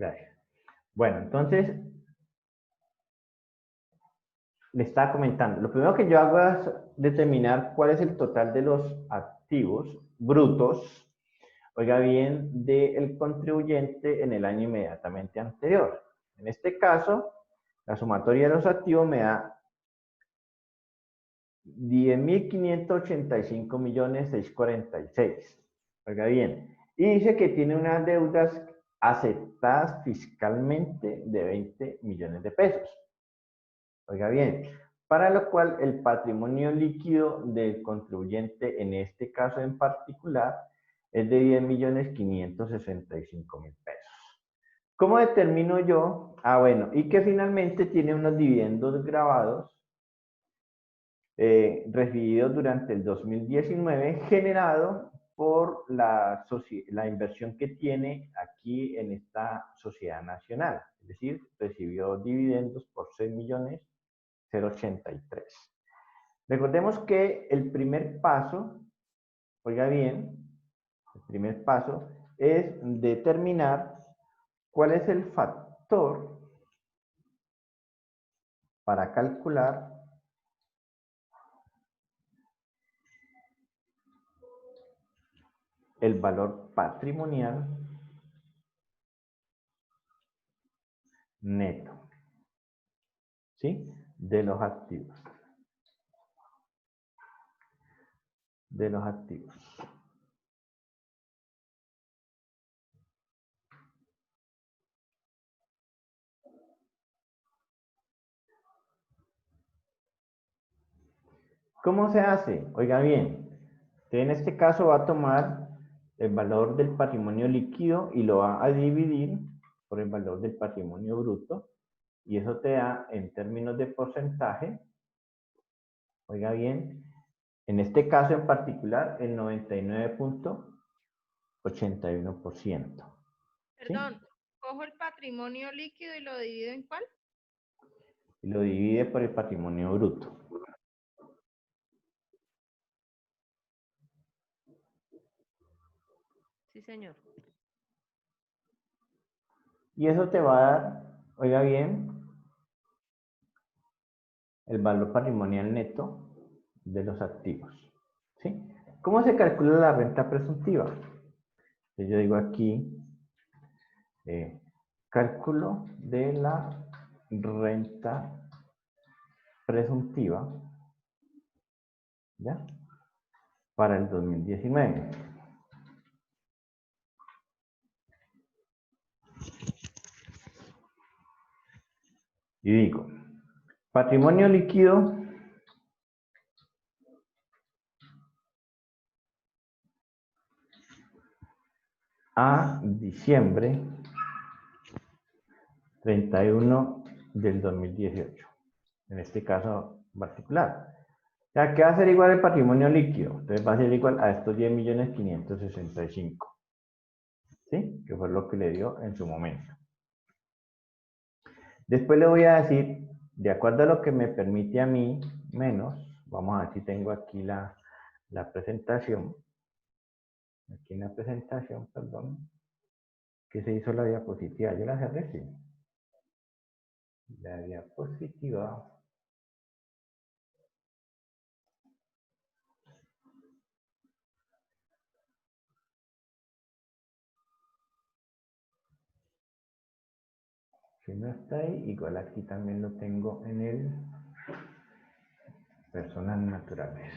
Gracias. Bueno, entonces, le estaba comentando. Lo primero que yo hago es determinar cuál es el total de los activos brutos, oiga bien, del contribuyente en el año inmediatamente anterior. En este caso, la sumatoria de los activos me da 10.585.646. Oiga bien. Y dice que tiene unas deudas aceptadas fiscalmente de 20 millones de pesos. Oiga bien, para lo cual el patrimonio líquido del contribuyente, en este caso en particular, es de 10.565.000 pesos. ¿Cómo determino yo? Bueno, y que finalmente tiene unos dividendos grabados recibidos durante el 2019, generado por la inversión que tiene aquí en esta sociedad nacional. Es decir, recibió dividendos por 6.083.000. Recordemos que el primer paso, oiga bien, el primer paso es determinar cuál es el factor para calcular el valor patrimonial neto, ¿sí? De los activos. ¿Cómo se hace? Oiga bien, usted en este caso va a tomar el valor del patrimonio líquido y lo va a dividir por el valor del patrimonio bruto, y eso te da, en términos de porcentaje, oiga bien, en este caso en particular, el 99.81%. Perdón, cojo el patrimonio líquido y lo divido ¿en cuál? Y lo divide por el patrimonio bruto. Sí, señor. Y eso te va a dar, oiga bien, el valor patrimonial neto de los activos. ¿Sí? ¿Cómo se calcula la renta presuntiva? Entonces yo digo aquí, cálculo de la renta presuntiva, ¿ya? Para el 2019. Y digo, patrimonio líquido a diciembre 31 del 2018. En este caso particular. Ya, ¿qué va a ser igual el patrimonio líquido? Entonces va a ser igual a estos 10.565.000. ¿Sí? Que fue lo que le dio en su momento. Después le voy a decir, de acuerdo a lo que me permite a mí, menos, vamos a ver si tengo aquí la presentación. Aquí en la presentación, perdón, que se hizo la diapositiva. Yo la cerré, sí. La diapositiva. Si no está ahí, igual aquí también lo tengo en el personas naturales.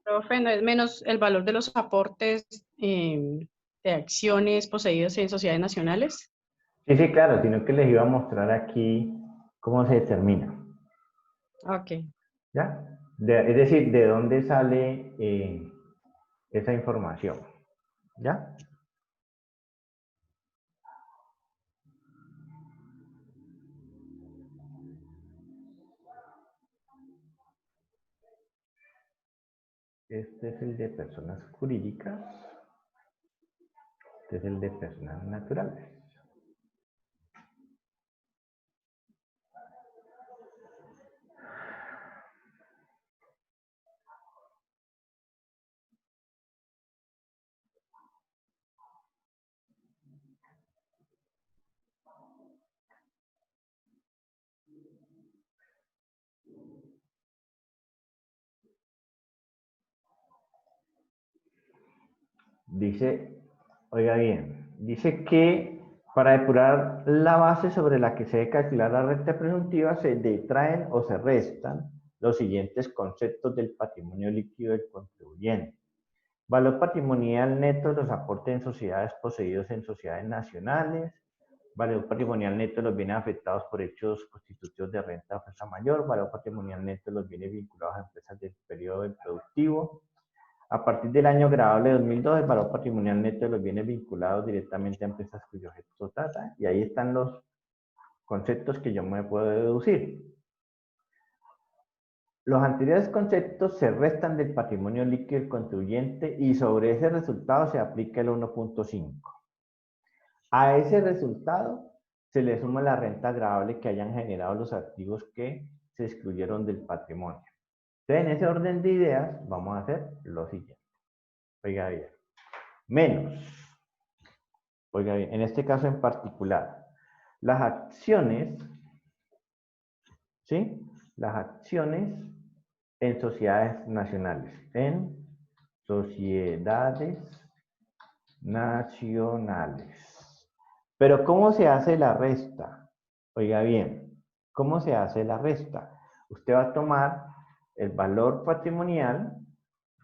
Profe, no es menos el valor de los aportes de acciones poseídas en sociedades nacionales. Sí, sí, claro, sino que les iba a mostrar aquí cómo se determina. Ok. ¿Ya? Es decir, de dónde sale esa información. ¿Ya? Este es el de personas jurídicas. Este es el de personas naturales. Dice, oiga bien, dice que para depurar la base sobre la que se debe calcular la renta presuntiva se detraen o se restan los siguientes conceptos del patrimonio líquido del contribuyente. Valor patrimonial neto de los aportes en sociedades poseídos en sociedades nacionales, valor patrimonial neto de los bienes afectados por hechos constitutivos de renta de fuerza mayor, valor patrimonial neto de los bienes vinculados a empresas del periodo del productivo. A partir del año grabable de 2002, el valor patrimonial neto de los bienes vinculados directamente a empresas cuyo objeto trata, y ahí están los conceptos que yo me puedo deducir. Los anteriores conceptos se restan del patrimonio líquido del contribuyente y sobre ese resultado se aplica el 1.5. A ese resultado se le suma la renta gravable que hayan generado los activos que se excluyeron del patrimonio. Entonces, en ese orden de ideas, vamos a hacer lo siguiente. Oiga bien. Menos. Oiga bien, en este caso en particular, las acciones, ¿sí? Las acciones en sociedades nacionales. En sociedades nacionales. Pero ¿cómo se hace la resta? Oiga bien, ¿cómo se hace la resta? Usted va a tomar el valor patrimonial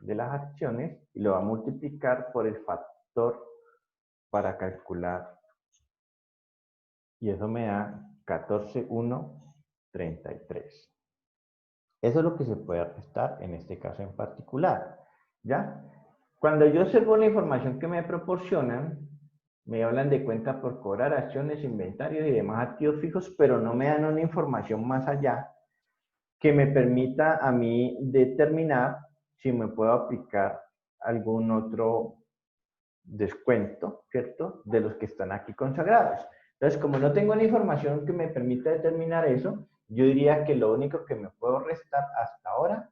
de las acciones y lo va a multiplicar por el factor para calcular. Y eso me da 14,133. Eso es lo que se puede restar en este caso en particular. ¿Ya? Cuando yo observo la información que me proporcionan, me hablan de cuenta por cobrar, acciones, inventarios y demás activos fijos, pero no me dan una información más allá que me permita a mí determinar si me puedo aplicar algún otro descuento, ¿cierto? De los que están aquí consagrados. Entonces, como no tengo la información que me permita determinar eso, yo diría que lo único que me puedo restar hasta ahora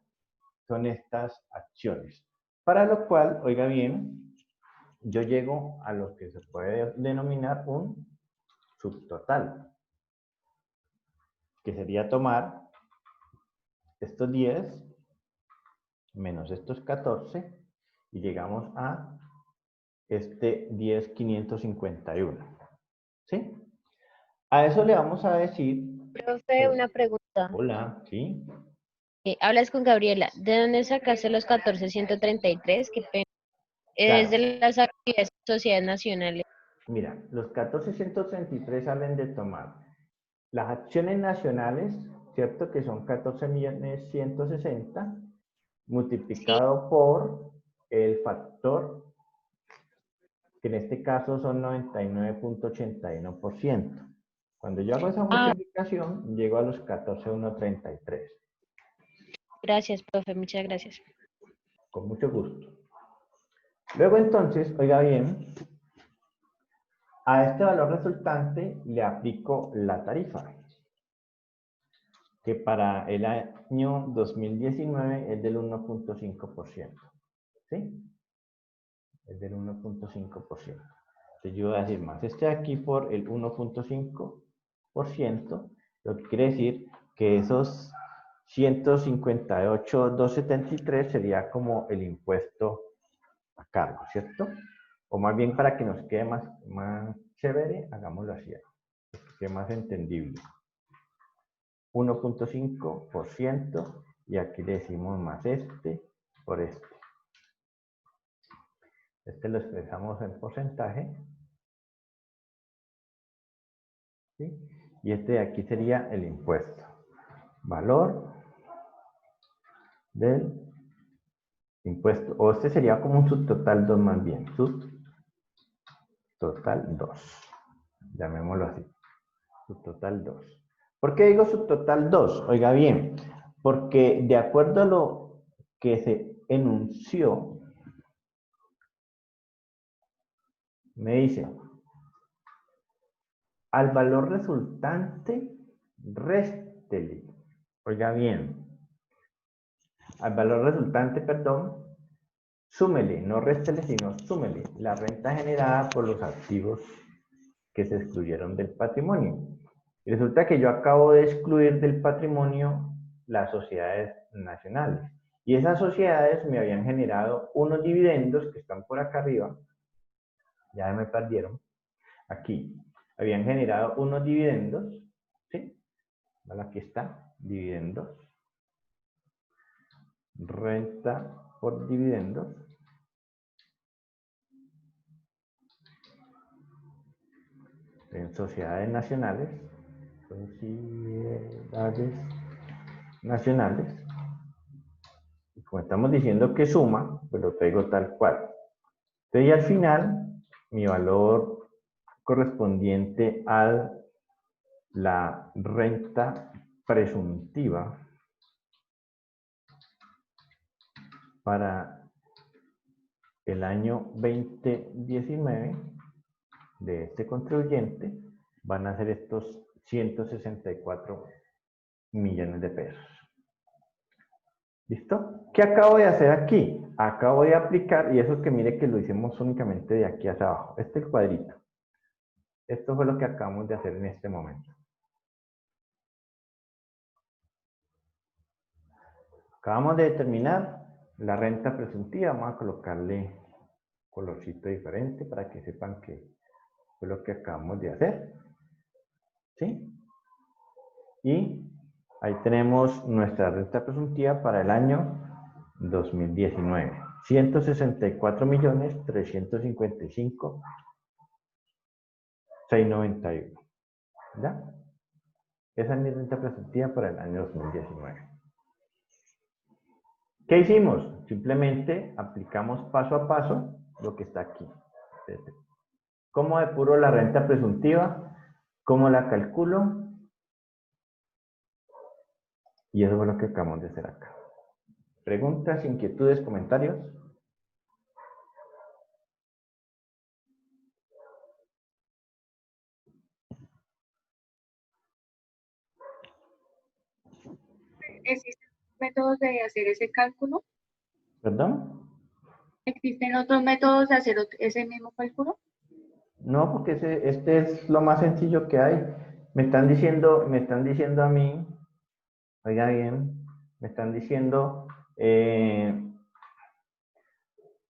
son estas acciones. Para lo cual, oiga bien, yo llego a lo que se puede denominar un subtotal, que sería tomar estos 10 menos estos 14 y llegamos a este 10,551. ¿Sí? A eso le vamos a decir... Profe, una pregunta. Hola, ¿sí? Hablas con Gabriela. ¿De dónde sacaste los 14,133? Qué pena. Es Claro. de las actividades de sociedades nacionales. Mira, los 14,133 salen de tomar las acciones nacionales, ¿cierto? Que son 14,160,000 multiplicado por el factor, que en este caso son 99,81%. Cuando yo hago esa multiplicación, llego a los 14,133. Gracias, profe. Muchas gracias. Con mucho gusto. Luego entonces, oiga bien, a este valor resultante le aplico la tarifa, que para el año 2019 es del 1.5%. ¿Sí? Es del 1.5%. Entonces yo voy a decir más este de aquí por el 1.5%, lo que quiere decir que esos 158,273 sería como el impuesto a cargo, ¿cierto? O más bien para que nos quede más chévere, hagámoslo así, que quede más entendible. 1.5% y aquí le decimos más este por este. Este lo expresamos en porcentaje. ¿Sí? Y este de aquí sería el impuesto. Valor del impuesto. O este sería como un subtotal 2 más bien. Subtotal 2. Llamémoslo así. Subtotal 2. ¿Por qué digo subtotal 2? Oiga bien, porque de acuerdo a lo que se enunció, me dice, al valor resultante, réstele. Oiga bien, al valor resultante, perdón, súmele, no réstele, sino súmele la renta generada por los activos que se excluyeron del patrimonio. Y resulta que yo acabo de excluir del patrimonio las sociedades nacionales. Y esas sociedades me habían generado unos dividendos que están por acá arriba. Ya me perdieron. Aquí. Habían generado unos dividendos. ¿Sí? Vale, aquí está. Dividendos. Renta por dividendos. En sociedades nacionales. Sociedades nacionales. Y como estamos diciendo que suma, pues lo traigo tal cual. Entonces, y al final, mi valor correspondiente a la renta presuntiva para el año 2019 de este contribuyente van a ser estos 164 millones de pesos. ¿Listo? ¿Qué acabo de hacer aquí? Acabo de aplicar, y eso es que mire que lo hicimos únicamente de aquí hacia abajo. Este es el cuadrito. Esto fue lo que acabamos de hacer en este momento. Acabamos de determinar la renta presuntiva. Vamos a colocarle colorcito diferente para que sepan que fue lo que acabamos de hacer. ¿Sí? Y ahí tenemos nuestra renta presuntiva para el año 2019. 164.355.691. ¿Ya? Esa es mi renta presuntiva para el año 2019. ¿Qué hicimos? Simplemente aplicamos paso a paso lo que está aquí. ¿Cómo depuro la renta presuntiva? ¿Cómo la calculo? Y eso fue lo que acabamos de hacer acá. ¿Preguntas, inquietudes, comentarios? ¿Existen métodos de hacer ese cálculo? ¿Perdón? ¿Existen otros métodos de hacer ese mismo cálculo? No, porque este es lo más sencillo que hay. Me están diciendo a mí, oiga bien, me están diciendo,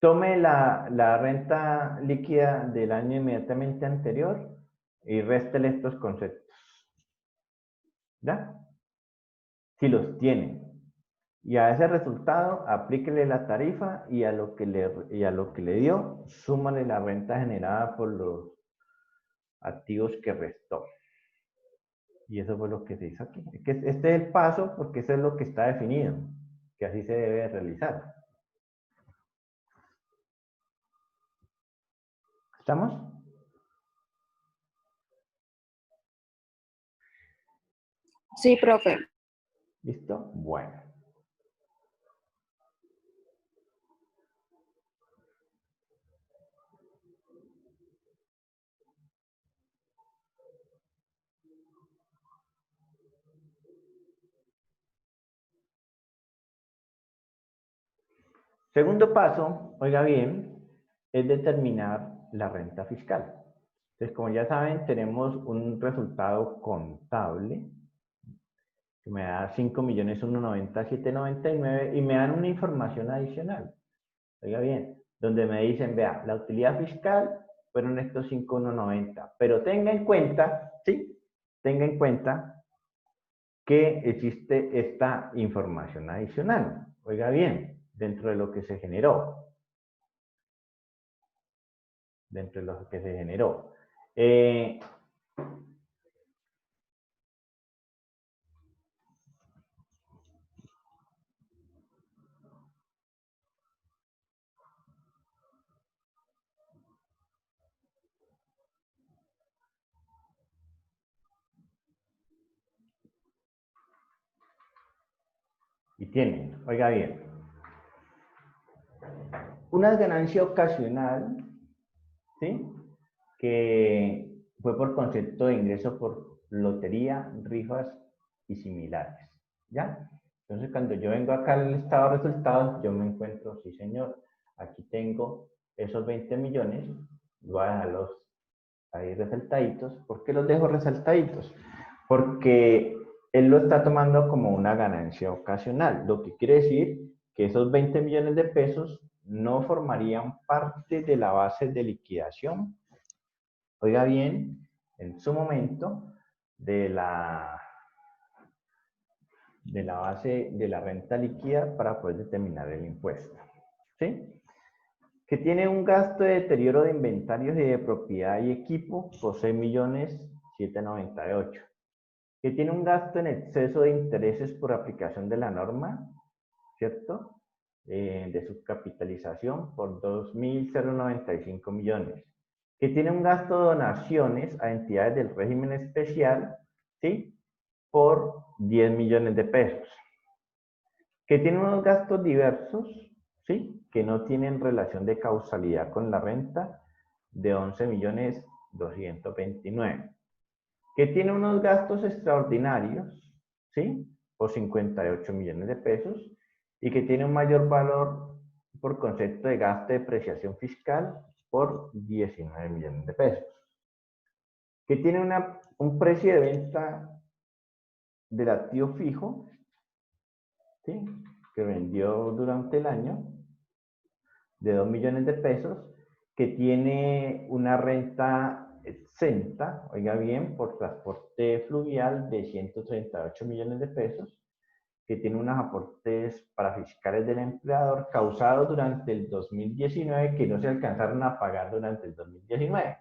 tome la renta líquida del año inmediatamente anterior y réstele estos conceptos. ¿Ya? Si los tiene. Y a ese resultado, aplíquele la tarifa y a lo que le dio, súmale la renta generada por los activos que restó. Y eso fue lo que se hizo aquí. Este es el paso porque eso es lo que está definido, que así se debe realizar. ¿Estamos? Sí, profe. ¿Listo? Bueno. Segundo paso, oiga bien, es determinar la renta fiscal. Entonces, como ya saben, tenemos un resultado contable que me da 5.190.799 y me dan una información adicional. Oiga bien, donde me dicen, vea, la utilidad fiscal fueron estos 5.190, pero tenga en cuenta, ¿sí? Tenga en cuenta que existe esta información adicional. Oiga bien, dentro de lo que se generó. Dentro de lo que se generó. Y tienen, oiga bien, una ganancia ocasional, ¿sí? Que fue por concepto de ingreso por lotería, rifas y similares, ¿ya? Entonces, cuando yo vengo acá al estado de resultados, yo me encuentro, sí señor, aquí tengo esos 20 millones, voy a dejarlos ahí resaltaditos. ¿Por qué los dejo resaltaditos? Porque él lo está tomando como una ganancia ocasional, lo que quiere decir que esos 20 millones de pesos no formarían parte de la base de liquidación, oiga bien, en su momento, de la base de la renta líquida para poder determinar el impuesto. ¿Sí? Que tiene un gasto de deterioro de inventarios y de propiedad y equipo por 6.798.000. Que tiene un gasto en exceso de intereses por aplicación de la norma, ¿cierto? De subcapitalización por 2.095 millones. Que tiene un gasto de donaciones a entidades del régimen especial, ¿sí? Por 10 millones de pesos. Que tiene unos gastos diversos, ¿sí? Que no tienen relación de causalidad con la renta, de 11.229.000. Que tiene unos gastos extraordinarios, ¿sí? Por 58 millones de pesos, y que tiene un mayor valor por concepto de gasto de depreciación fiscal por 19 millones de pesos. Que tiene un precio de venta del activo fijo, ¿sí? Que vendió durante el año, de 2 millones de pesos, que tiene una renta exenta, oiga bien, por transporte fluvial de 138 millones de pesos, que tiene unos aportes parafiscales del empleador causados durante el 2019 que no se alcanzaron a pagar durante el 2019,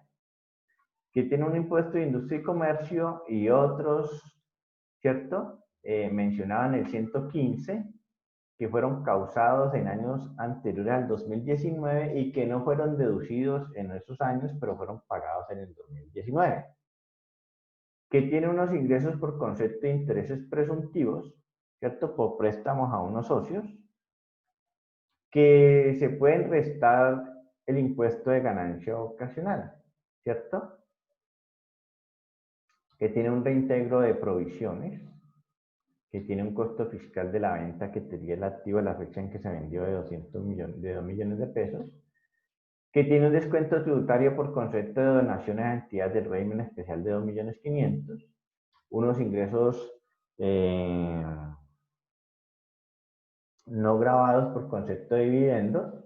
que tiene un impuesto de industria y comercio y otros, ¿cierto? Mencionaban el 115, que fueron causados en años anteriores al 2019 y que no fueron deducidos en esos años, pero fueron pagados en el 2019. Que tiene unos ingresos por concepto de intereses presuntivos, ¿cierto? Por préstamos a unos socios, que se pueden restar el impuesto de ganancia ocasional, ¿cierto? Que tiene un reintegro de provisiones, que tiene un costo fiscal de la venta que tenía el activo a la fecha en que se vendió de 2 millones de pesos, que tiene un descuento tributario por concepto de donaciones a entidades del régimen especial de 2.500.000, unos ingresos no grabados por concepto de dividendos,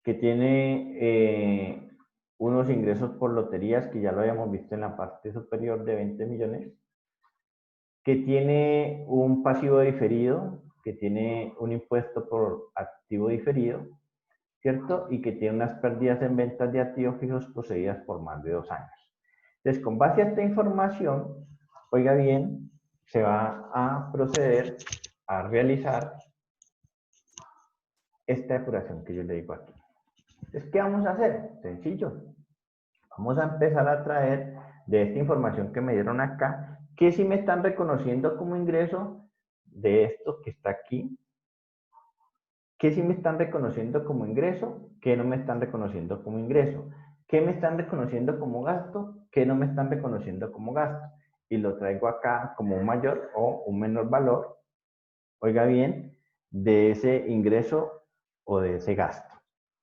que tiene unos ingresos por loterías, que ya lo habíamos visto en la parte superior, de 20 millones, que tiene un pasivo diferido, que tiene un impuesto por activo diferido, ¿cierto? Y que tiene unas pérdidas en ventas de activos fijos poseídas por más de 2 años. Entonces, con base a esta información, oiga bien, se va a proceder a realizar esta depuración que yo le digo aquí. Entonces, ¿qué vamos a hacer? Sencillo. Vamos a empezar a traer de esta información que me dieron acá, que si me están reconociendo como ingreso de esto que está aquí, que si me están reconociendo como ingreso, que no me están reconociendo como ingreso, que me están reconociendo como gasto, que no me están reconociendo como gasto. Y lo traigo acá como un mayor o un menor valor, oiga bien, de ese ingreso o de ese gasto,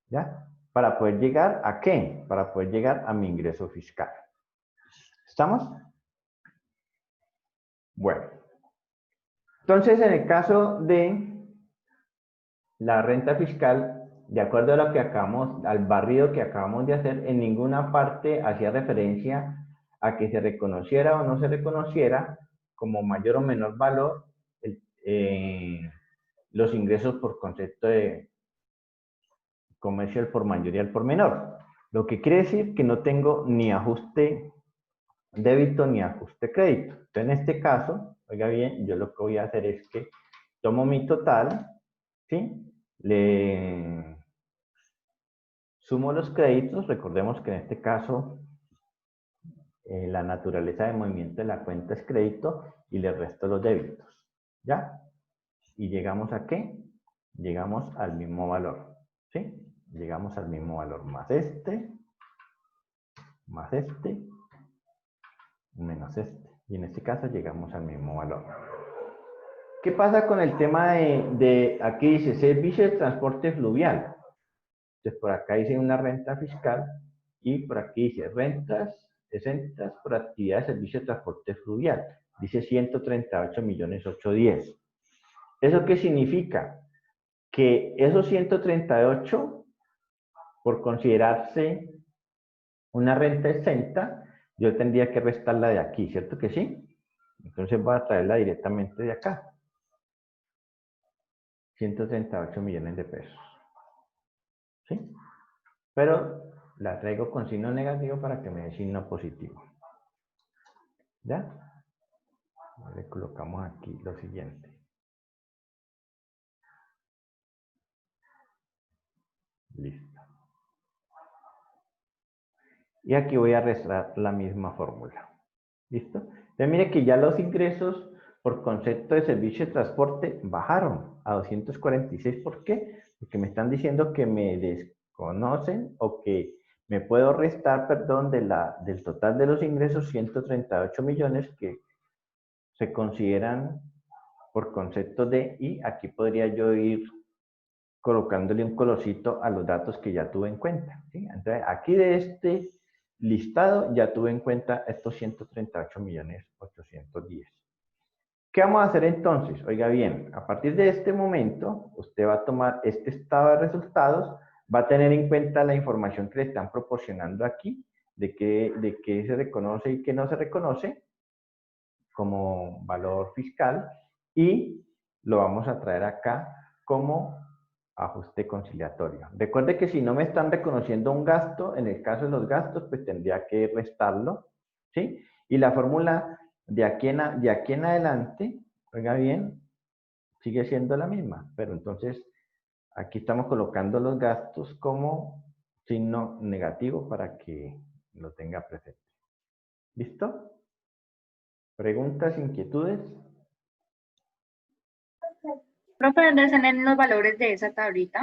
¿ya? Para poder llegar ¿a qué? Para poder llegar a mi ingreso fiscal. ¿Estamos? Bueno. Entonces, en el caso de la renta fiscal, de acuerdo a lo que acabamos, al barrido que acabamos de hacer, en ninguna parte hacía referencia a que se reconociera o no se reconociera como mayor o menor valor los ingresos por concepto de comercio al por mayor y al por menor. Lo que quiere decir que no tengo ni ajuste débito ni ajuste crédito. Entonces, en este caso, oiga bien, yo lo que voy a hacer es que tomo mi total, ¿sí? Le sumo los créditos. Recordemos que en este caso la naturaleza de movimiento de la cuenta es crédito y le resto los débitos, ¿ya? ¿Y llegamos a qué? Llegamos al mismo valor, ¿sí? Llegamos al mismo valor, más este, menos este. Y en este caso llegamos al mismo valor. ¿Qué pasa con el tema de aquí dice servicio de transporte fluvial? Entonces por acá dice una renta fiscal y por aquí dice rentas exentas por actividad de servicio de transporte fluvial. Dice 138.810.000. ¿Eso qué significa? que esos 138, por considerarse una renta exenta, yo tendría que restarla de aquí, ¿cierto que sí? Entonces voy a traerla directamente de acá. 138 millones de pesos. ¿Sí? Pero la traigo con signo negativo para que me dé signo positivo. ¿Ya? Le colocamos aquí lo siguiente. Listo. Y aquí voy a restar la misma fórmula. ¿Listo? Entonces mire que ya los ingresos por concepto de servicio de transporte bajaron a 246. ¿Por qué? Porque me están diciendo que me desconocen o que me puedo restar, perdón, del total de los ingresos 138 millones que se consideran por concepto de, y aquí podría yo ir colocándole un colorcito a los datos que ya tuve en cuenta. ¿Sí? Entonces, aquí de este listado ya tuve en cuenta estos 138 millones 810. ¿Qué vamos a hacer entonces? Oiga bien, a partir de este momento, usted va a tomar este estado de resultados, va a tener en cuenta la información que le están proporcionando aquí, de qué se reconoce y qué no se reconoce como valor fiscal, y lo vamos a traer acá como ajuste conciliatorio. Recuerde que si no me están reconociendo un gasto, en el caso de los gastos, pues tendría que restarlo, ¿sí? Y la fórmula de aquí en adelante, oiga bien, sigue siendo la misma, pero entonces aquí estamos colocando los gastos como signo negativo para que lo tenga presente. ¿Listo? ¿Preguntas, inquietudes? Profe, ¿dónde están los valores de esa tablita?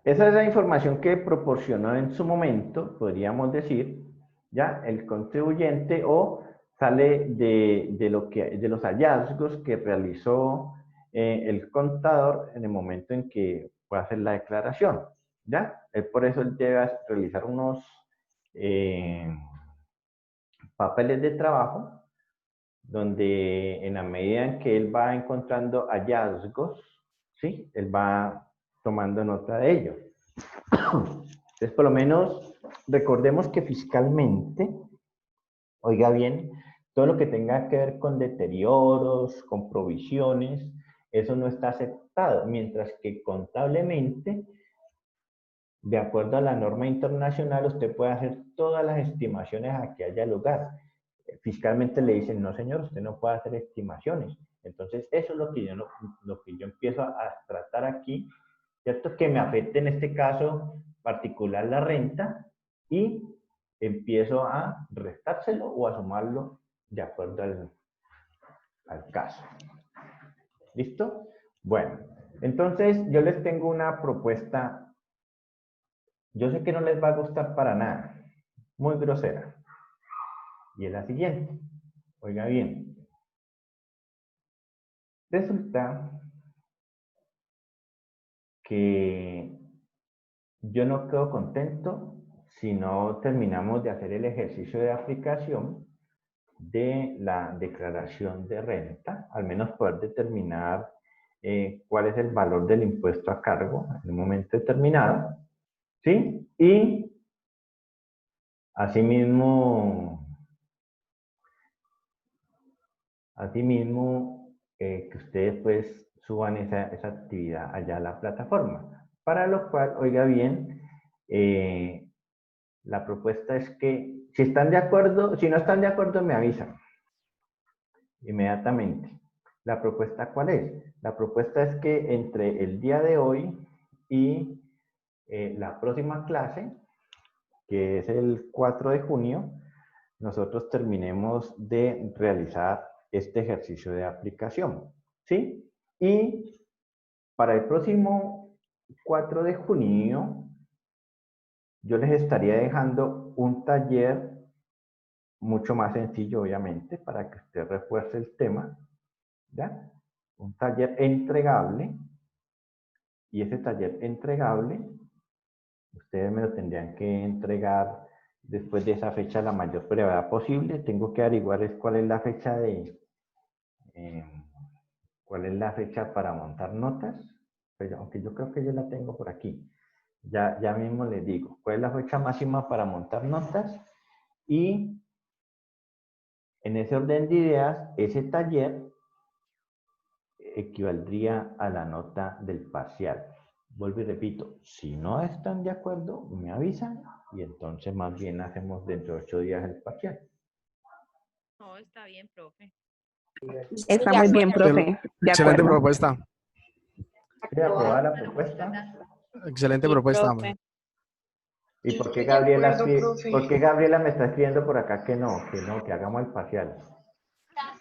Esa es la información que proporcionó en su momento, podríamos decir, ya el contribuyente, o sale de los hallazgos que realizó el contador en el momento en que fue a hacer la declaración. ¿Ya? Por eso él debe realizar unos papeles de trabajo donde en la medida en que él va encontrando hallazgos, ¿sí? Él va tomando nota de ellos. Entonces, por lo menos, recordemos que fiscalmente, oiga bien, todo lo que tenga que ver con deterioros, con provisiones, eso no está aceptado, mientras que contablemente, de acuerdo a la norma internacional, usted puede hacer todas las estimaciones a que haya lugar. Fiscalmente le dicen, no señor, usted no puede hacer estimaciones. Entonces, eso es lo que yo empiezo a tratar aquí, ¿cierto? Que me afecte en este caso particular la renta, y empiezo a restárselo o a sumarlo de acuerdo al caso. ¿Listo? Bueno, entonces yo les tengo una propuesta. Yo sé que no les va a gustar para nada, muy grosera. Y es la siguiente. Oiga bien. Resulta que yo no quedo contento si no terminamos de hacer el ejercicio de aplicación de la declaración de renta, al menos poder determinar cuál es el valor del impuesto a cargo en un momento determinado, ¿sí? Y asimismo que ustedes pues suban esa actividad allá a la plataforma. Para lo cual, oiga bien, la propuesta es que si están de acuerdo, si no están de acuerdo me avisan inmediatamente. ¿La propuesta cuál es? La propuesta es que entre el día de hoy y la próxima clase, que es el 4 de junio, nosotros terminemos de realizar este ejercicio de aplicación, ¿sí? Y para el próximo 4 de junio, yo les estaría dejando un taller mucho más sencillo, obviamente, para que usted refuerce el tema, ¿ya? Un taller entregable, y ese taller entregable, ustedes me lo tendrían que entregar después de esa fecha a la mayor brevedad posible. Tengo que averiguar cuál es la fecha cuál es la fecha para montar notas. Pero aunque yo creo que yo la tengo por aquí. Ya mismo les digo cuál es la fecha máxima para montar notas y en ese orden de ideas, ese taller equivaldría a la nota del parcial. Vuelvo y repito, si no están de acuerdo, me avisan y entonces más bien hacemos dentro de 8 días el parcial. No, está bien, profe. Está muy bien, profe. De Excelente acuerdo. propuesta. ¿Quiere aprobar la propuesta? Excelente Sí, propuesta. profe. ¿Y por qué De Gabriela, acuerdo, profe. por qué Gabriela me está escribiendo por acá que no, que hagamos el parcial?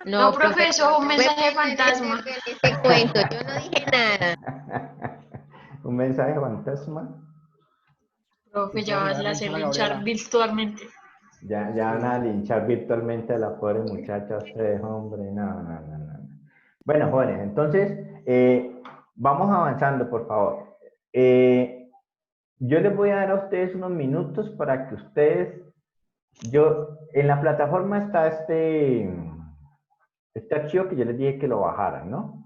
No, profe, eso es un mensaje fantasma. Ese cuento, yo no dije nada. ¿Un mensaje fantasma? Profe, ya vas a hacer linchar virtualmente. Ya van a linchar virtualmente a la pobre muchacha ustedes, hombre. No. Bueno, jóvenes, entonces, vamos avanzando, por favor. Yo les voy a dar a ustedes unos minutos para que ustedes, en la plataforma está este archivo que yo les dije que lo bajaran, ¿no?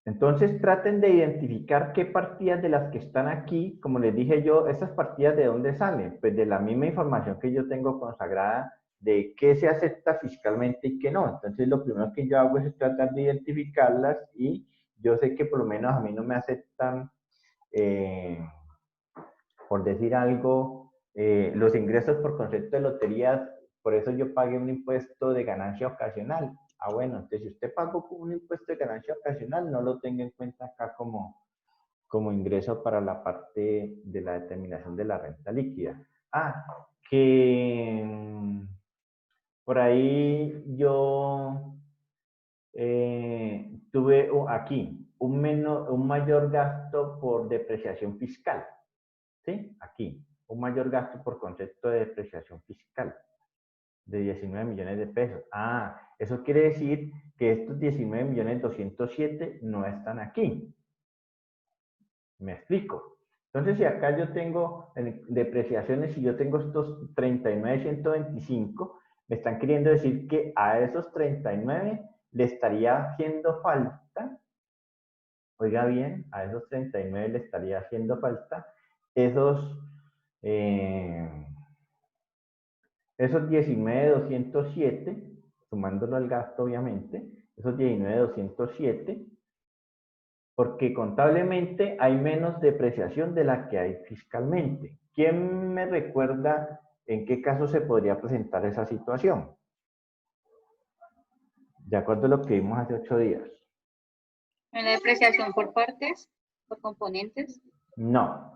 Entonces traten de identificar qué partidas de las que están aquí, como les dije yo, esas partidas de dónde salen, pues de la misma información que yo tengo consagrada de qué se acepta fiscalmente y qué no. Entonces lo primero que yo hago es tratar de identificarlas y yo sé que por lo menos a mí no me aceptan, por decir algo, los ingresos por concepto de loterías, por eso yo pagué un impuesto de ganancia ocasional. Ah, bueno, entonces si usted pagó un impuesto de ganancia ocasional, no lo tenga en cuenta acá como ingreso para la parte de la determinación de la renta líquida. Ah, que por ahí yo tuve aquí un mayor gasto por depreciación fiscal. ¿Sí? Aquí, un mayor gasto por concepto de depreciación fiscal de 19 millones de pesos. Ah, eso quiere decir que estos 19 millones 207 no están aquí. ¿Me explico? Entonces, si acá yo tengo depreciaciones y yo tengo estos 39,125, me están queriendo decir que a esos 39 le estaría haciendo falta, oiga bien, a esos 39 le estaría haciendo falta esos 19,207, sumándolo al gasto obviamente, esos 19,207, porque contablemente hay menos depreciación de la que hay fiscalmente. ¿Quién me recuerda en qué caso se podría presentar esa situación? De acuerdo a lo que vimos hace 8 días. ¿En la depreciación por partes, por componentes? No.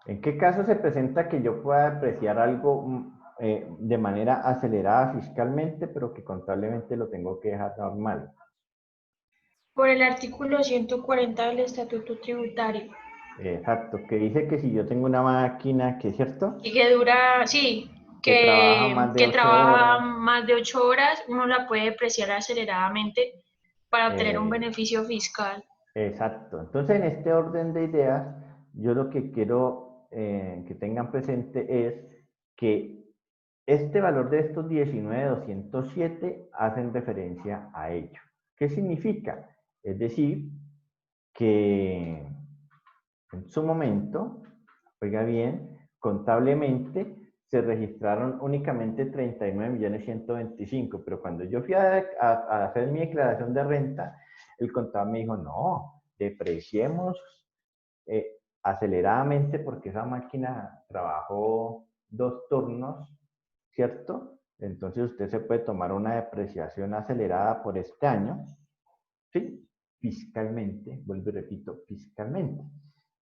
¿En qué caso se presenta que yo pueda depreciar algo de manera acelerada fiscalmente, pero que contablemente lo tengo que dejar normal? Por el artículo 140 del Estatuto Tributario. Exacto, que dice que si yo tengo una máquina, que es cierto, Y que dura, sí, que trabaja más de que 8 trabaja horas. más de 8 horas, uno la puede depreciar aceleradamente para obtener un eh, beneficio fiscal. exacto. Entonces, en este orden de ideas, yo lo que quiero que tengan presente es que este valor de estos 19,207 hacen referencia a ello. ¿Qué significa? Es decir, que en su momento, oiga bien, contablemente se registraron únicamente 39,125,000, pero cuando yo fui a hacer mi declaración de renta, el contador me dijo, no, depreciemos aceleradamente porque esa máquina trabajó 2 turnos, ¿cierto? Entonces usted se puede tomar una depreciación acelerada por este año, ¿sí? Fiscalmente, vuelvo y repito, fiscalmente.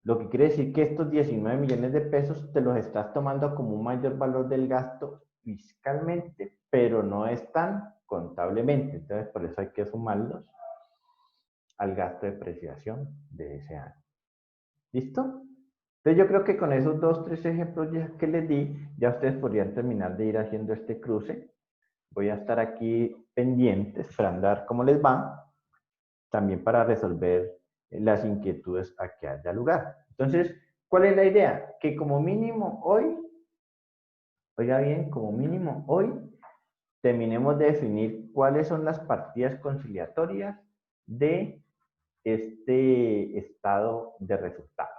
Lo que quiere decir que estos 19 millones de pesos te los estás tomando como un mayor valor del gasto fiscalmente, pero no están contablemente. Entonces, por eso hay que sumarlos al gasto de depreciación de ese año. ¿Listo? Entonces, yo creo que con esos 2, 3 ejemplos que les di, ya ustedes podrían terminar de ir haciendo este cruce. Voy a estar aquí pendientes para andar cómo les va, también para resolver las inquietudes a que haya lugar. Entonces, ¿cuál es la idea? Que como mínimo hoy, oiga bien, como mínimo hoy, terminemos de definir cuáles son las partidas conciliatorias de este estado de resultados,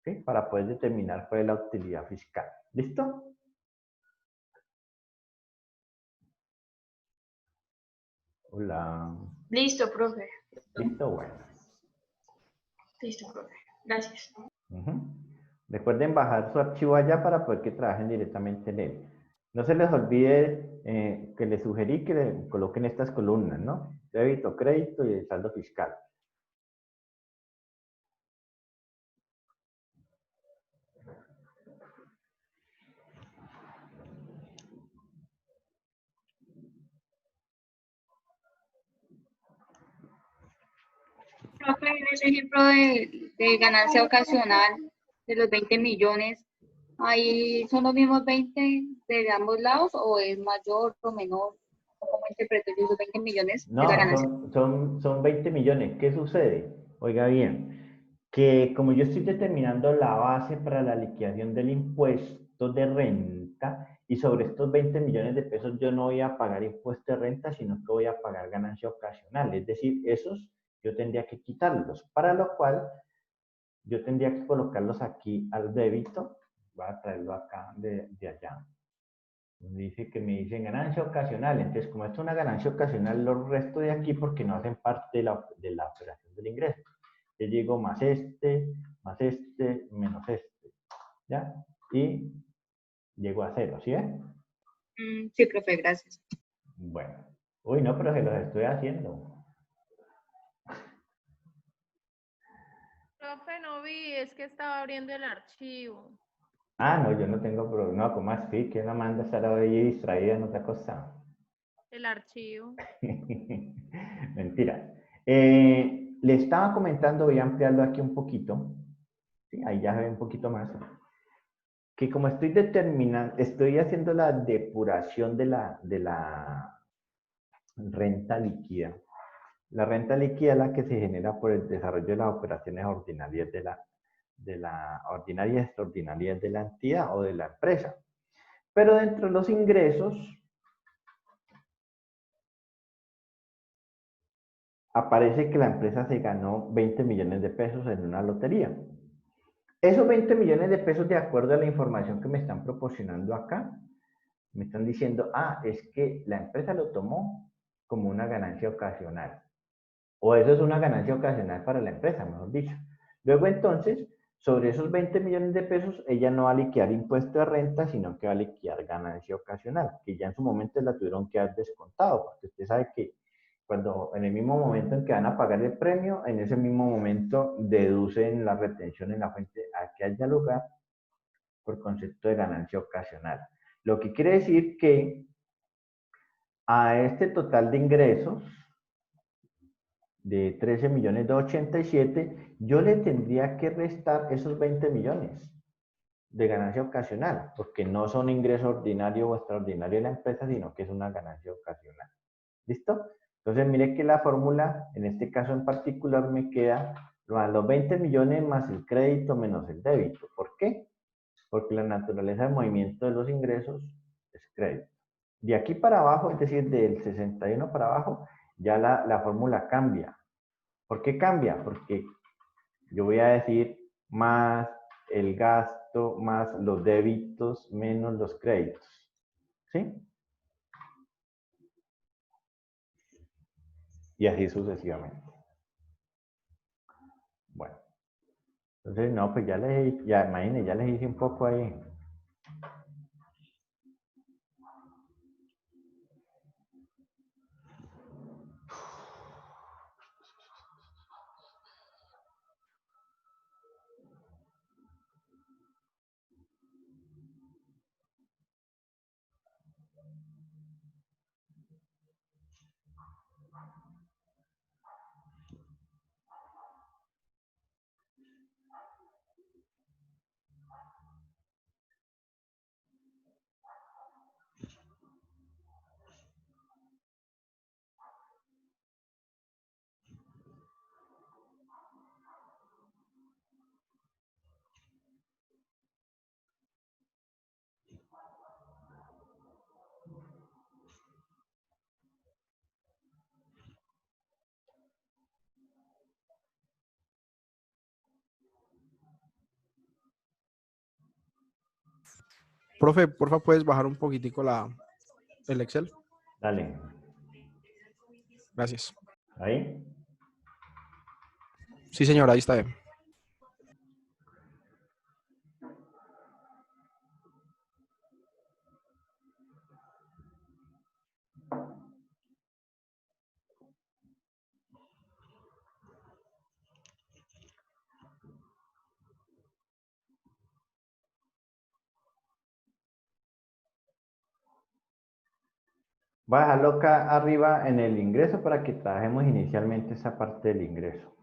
¿sí? Para poder determinar cuál es la utilidad fiscal. ¿Listo? Hola. Listo, profe. ¿Listo? Bueno. Listo, profe. Gracias. Ujú. Recuerden bajar su archivo allá para poder que trabajen directamente en él. No se les olvide que les sugerí que le coloquen estas columnas, ¿no? Débito, crédito y el saldo fiscal. Profe, en ese ejemplo de ganancia ocasional de los 20 millones, ¿ahí son los mismos 20 de ambos lados o es mayor o menor? ¿Cómo interpreto yo esos 20 millones de la No, ganancia? son 20 millones. ¿Qué sucede? Oiga bien, que como yo estoy determinando la base para la liquidación del impuesto de renta y sobre estos 20 millones de pesos yo no voy a pagar impuesto de renta, sino que voy a pagar ganancia ocasional. Es decir, esos yo tendría que quitarlos, para lo cual yo tendría que colocarlos aquí al débito. Voy a traerlo acá de allá. Dice que me dicen ganancia ocasional. Entonces, como esto es una ganancia ocasional, lo resto de aquí porque no hacen parte de la operación del ingreso. Yo digo más este, menos este. ¿Ya? Y llego a cero, ¿sí ven? Sí, profe, gracias. Bueno. Uy, no, pero se los estoy haciendo. Profe, no vi, es que estaba abriendo el archivo. Ah, no, yo no tengo problema. No, ¿cómo así? ¿Quién la manda a estar ahí distraída en otra cosa? El archivo. Mentira. Le estaba comentando, voy a ampliarlo aquí un poquito. ¿Sí? Ahí ya se ve un poquito más. Que como estoy determinando, estoy haciendo la depuración de la renta líquida. La renta líquida es la que se genera por el desarrollo de las operaciones ordinarias de la ordinaria y extraordinarias de la entidad o de la empresa. Pero dentro de los ingresos aparece que la empresa se ganó 20 millones de pesos en una lotería. Esos 20 millones de pesos, de acuerdo a la información que me están proporcionando acá, me están diciendo, ah, es que la empresa lo tomó como una ganancia ocasional. O eso es una ganancia ocasional para la empresa, mejor dicho. Luego entonces, sobre esos 20 millones de pesos, ella no va a liquidar impuesto de renta, sino que va a liquidar ganancia ocasional, que ya en su momento la tuvieron que haber descontado, porque usted sabe que cuando en el mismo momento en que van a pagar el premio, en ese mismo momento deducen la retención en la fuente a que haya lugar por concepto de ganancia ocasional. Lo que quiere decir que a este total de ingresos de 13 millones de 87, yo le tendría que restar esos 20 millones de ganancia ocasional, porque no son ingreso ordinario o extraordinario de la empresa, sino que es una ganancia ocasional. ¿Listo? Entonces, mire que la fórmula, en este caso en particular, me queda los 20 millones más el crédito menos el débito. ¿Por qué? Porque la naturaleza de movimiento de los ingresos es crédito. De aquí para abajo, es decir, del 61 para abajo, ya la fórmula cambia. ¿Por qué cambia? Porque yo voy a decir más el gasto, más los débitos, menos los créditos. ¿Sí? Y así sucesivamente. Bueno, entonces no, pues ya imagínense, ya les hice un poco ahí. Profe, porfa, ¿puedes bajar un poquitico el Excel? Dale. Gracias. Ahí. Sí, señor, ahí está bien. Voy a dejarlo acá arriba en el ingreso para que trabajemos inicialmente esa parte del ingreso.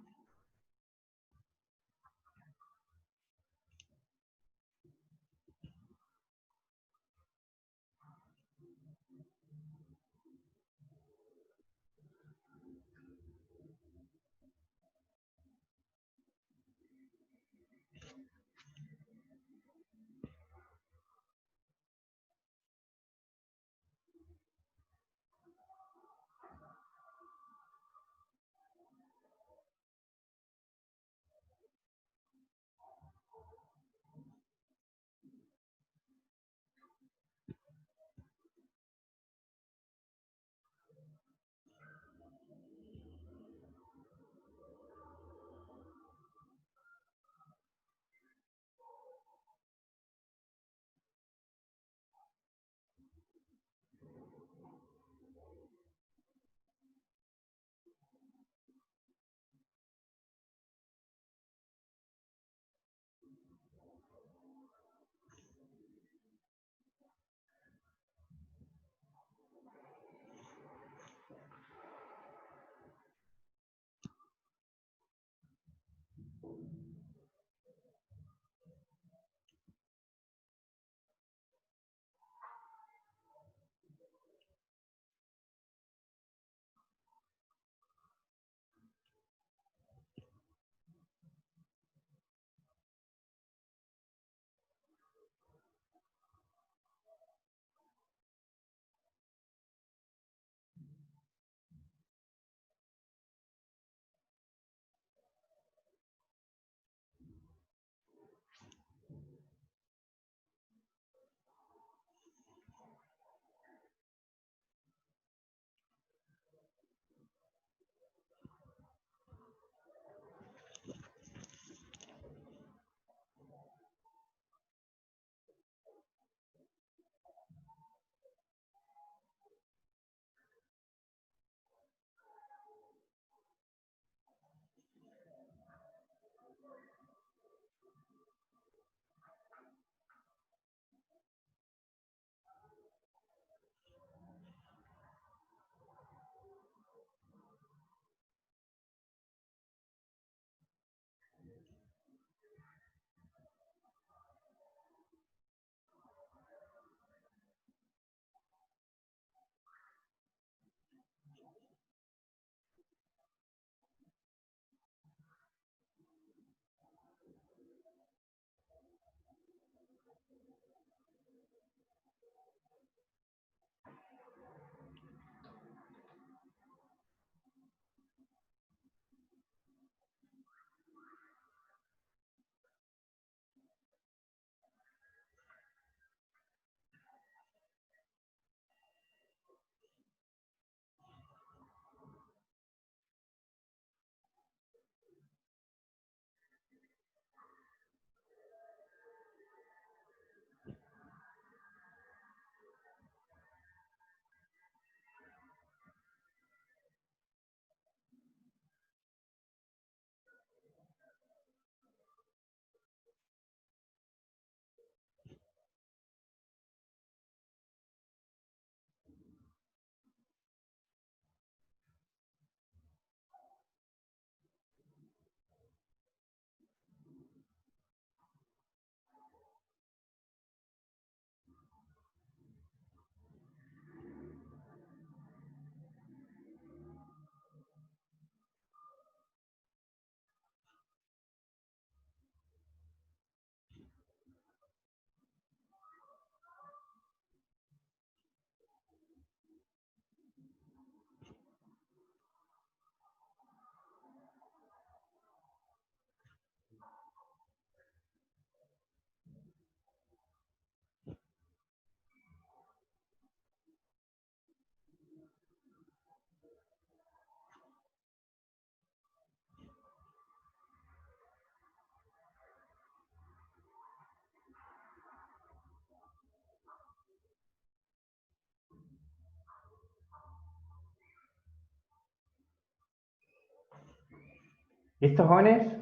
¿Listo, jóvenes?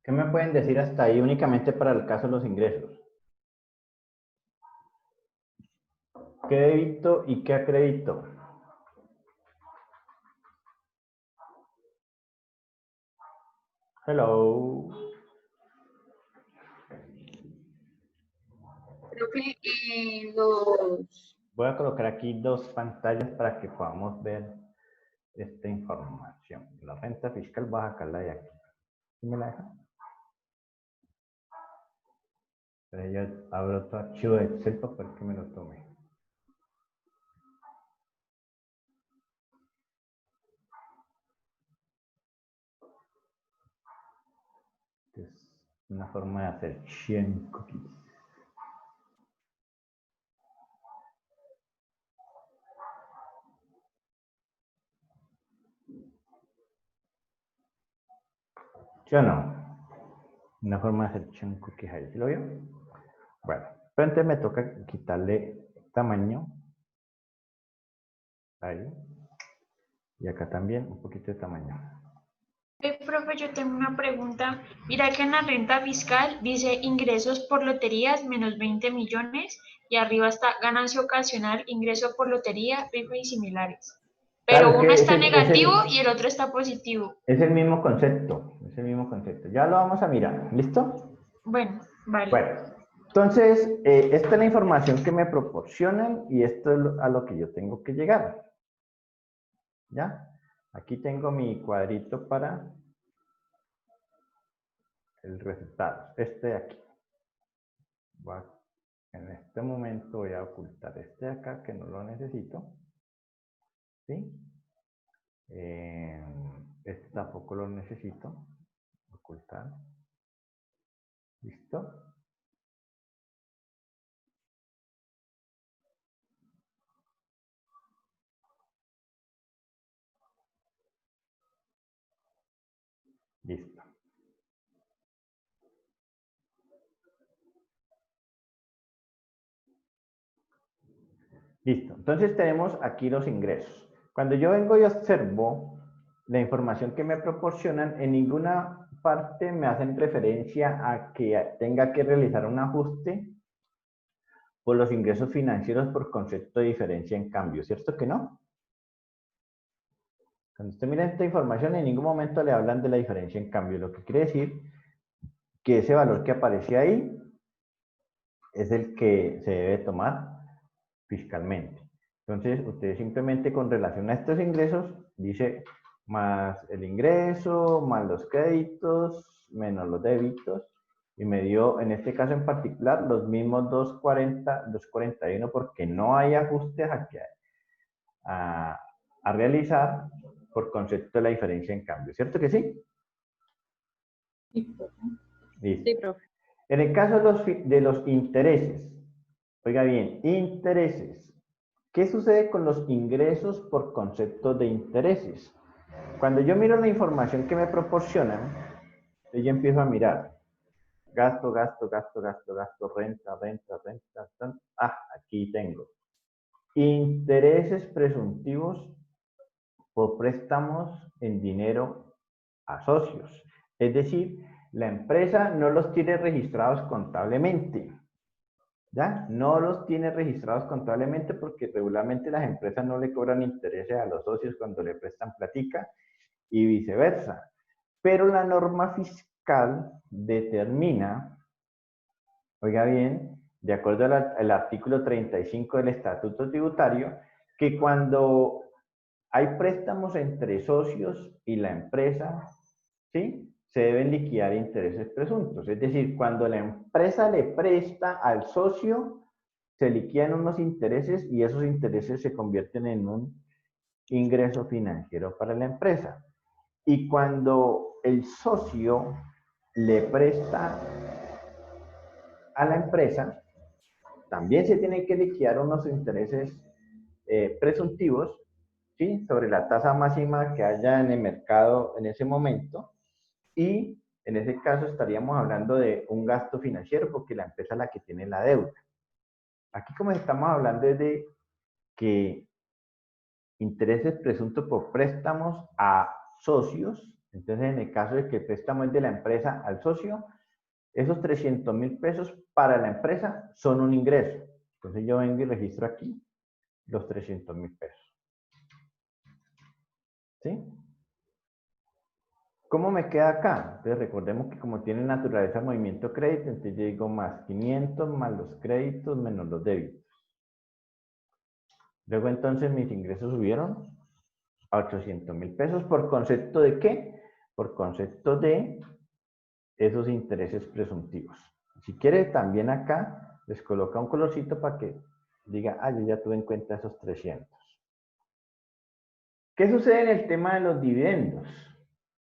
¿Qué me pueden decir hasta ahí únicamente para el caso de los ingresos? ¿Qué débito y qué acredito? Hello. Profe, los... Voy a colocar aquí dos pantallas para que podamos ver esta información. La renta fiscal, voy a sacarla de aquí. ¿Sí me la dejan? Pero yo abro otro archivo de Excel para poder que me lo tome. Es una forma de hacer 100 cookies. ¿Sí o no? Una forma de hacer 100 cookies ahí. ¿Sí lo vio? Bueno, pero entonces me toca quitarle tamaño. Ahí. Y acá también un poquito de tamaño. Profe, yo tengo una pregunta. Mira que en la renta fiscal dice ingresos por loterías menos 20 millones y arriba está ganancia ocasional, ingreso por lotería, rifa y similares. Claro, Pero es uno que está negativo y el otro está positivo. es el mismo concepto. Es el mismo concepto. Ya lo vamos a mirar. ¿Listo? Bueno, vale. Bueno, entonces, esta es la información que me proporcionan y esto es a lo que yo tengo que llegar. ¿Ya? Aquí tengo mi cuadrito para el resultado. Este de aquí. En este momento voy a ocultar este de acá que no lo necesito. ¿Sí? Este tampoco lo necesito. Ocultar. ¿Listo? Listo. Listo. Entonces tenemos aquí los ingresos. Cuando yo vengo y observo la información que me proporcionan, en ninguna parte me hacen referencia a que tenga que realizar un ajuste por los ingresos financieros por concepto de diferencia en cambio. ¿Cierto que no? Cuando usted mira esta información, en ningún momento le hablan de la diferencia en cambio, lo que quiere decir que ese valor que aparece ahí es el que se debe tomar fiscalmente. Entonces, usted simplemente con relación a estos ingresos, dice más el ingreso, más los créditos, menos los débitos, y me dio, en este caso en particular, los mismos 240, 241, porque no hay ajustes a realizar por concepto de la diferencia en cambio. ¿Cierto que sí? Listo. Sí, profe. En el caso de los intereses, oiga bien, intereses. ¿Qué sucede con los ingresos por concepto de intereses? Cuando yo miro la información que me proporcionan, yo empiezo a mirar gasto, gasto, gasto, gasto, gasto, renta, renta, renta, renta. Ah, aquí tengo intereses presuntivos por préstamos en dinero a socios. Es decir, la empresa no los tiene registrados contablemente. ¿Ya? No los tiene registrados contablemente porque regularmente las empresas no le cobran intereses a los socios cuando le prestan platica y viceversa. Pero la norma fiscal determina, oiga bien, de acuerdo al artículo 35 del Estatuto Tributario, que cuando hay préstamos entre socios y la empresa, ¿sí? Se deben liquidar intereses presuntos. Es decir, cuando la empresa le presta al socio, se liquidan unos intereses y esos intereses se convierten en un ingreso financiero para la empresa. Y cuando el socio le presta a la empresa, también se tienen que liquidar unos intereses presuntivos, ¿sí? Sobre la tasa máxima que haya en el mercado en ese momento. Y en ese caso estaríamos hablando de un gasto financiero porque la empresa es la que tiene la deuda. Aquí como estamos hablando es de que intereses presuntos por préstamos a socios. Entonces, en el caso de que el préstamo es de la empresa al socio, esos 300.000 pesos para la empresa son un ingreso. Entonces, yo vengo y registro aquí los 300.000 pesos. ¿Sí? ¿Cómo me queda acá? Entonces, recordemos que como tiene naturaleza movimiento crédito, entonces yo digo más 500 más los créditos menos los débitos. Luego, entonces, mis ingresos subieron a 800.000 pesos. ¿Por concepto de qué? Por concepto de esos intereses presuntivos. Si quiere, también acá les coloca un colorcito para que diga, ah, yo ya tuve en cuenta esos 300. ¿Qué sucede en el tema de los dividendos?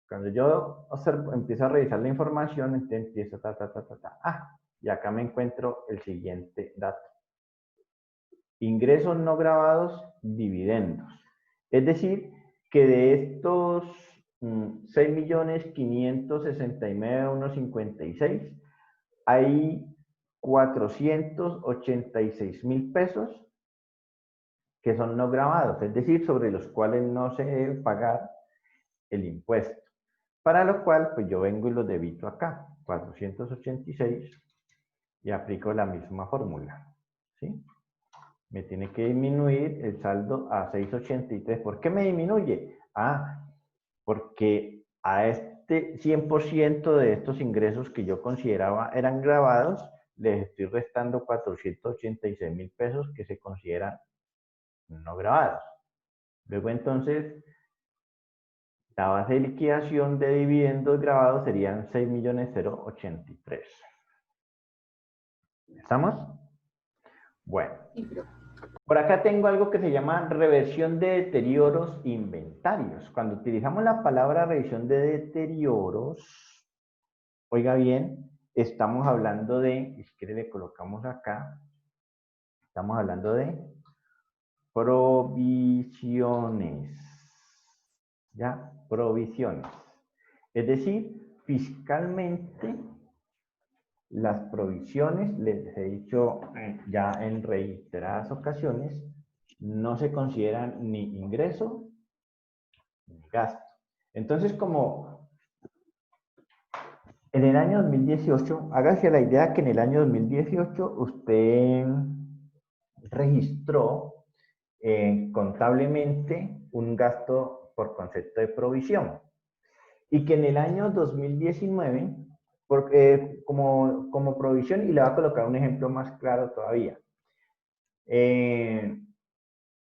Cuando yo empiezo a revisar la información, entonces empiezo Ah, y acá me encuentro el siguiente dato. Ingresos no grabados, dividendos. Es decir, que de estos 6.569.156, hay 486.000 pesos que son no grabados, es decir, sobre los cuales no se debe pagar el impuesto. Para lo cual, pues yo vengo y lo debito acá, 486, y aplico la misma fórmula, ¿sí? Me tiene que disminuir el saldo a 683. ¿Por qué me disminuye? Ah, porque a este 100% de estos ingresos que yo consideraba eran grabados, les estoy restando 486.000 pesos que se consideran no grabados. Luego entonces, la base de liquidación de dividendos grabados serían 6.083.000. ¿Estamos? Bueno. Por acá tengo algo que se llama reversión de deterioros inventarios. Cuando utilizamos la palabra revisión de deterioros, oiga bien, estamos hablando de, si quiere le colocamos acá, estamos hablando de provisiones. ¿Ya? Provisiones. Es decir, fiscalmente, las provisiones, les he dicho ya en reiteradas ocasiones, no se consideran ni ingreso ni gasto. Entonces, como en el año 2018, hágase la idea que en el año 2018 usted registró contablemente un gasto por concepto de provisión y que en el año 2019 como provisión, y le voy a colocar un ejemplo más claro todavía.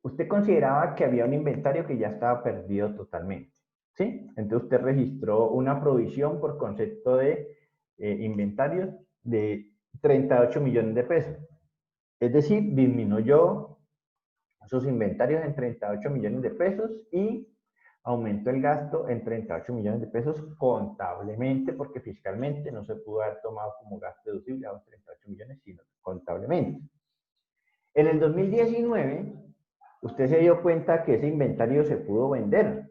Usted consideraba que había un inventario que ya estaba perdido totalmente, ¿sí? Entonces usted registró una provisión por concepto de inventarios de 38 millones de pesos. Es decir, disminuyó sus inventarios en 38 millones de pesos y aumentó el gasto en 38 millones de pesos contablemente, porque fiscalmente no se pudo haber tomado como gasto deducible a los 38 millones, sino contablemente. En el 2019, usted se dio cuenta que ese inventario se pudo vender,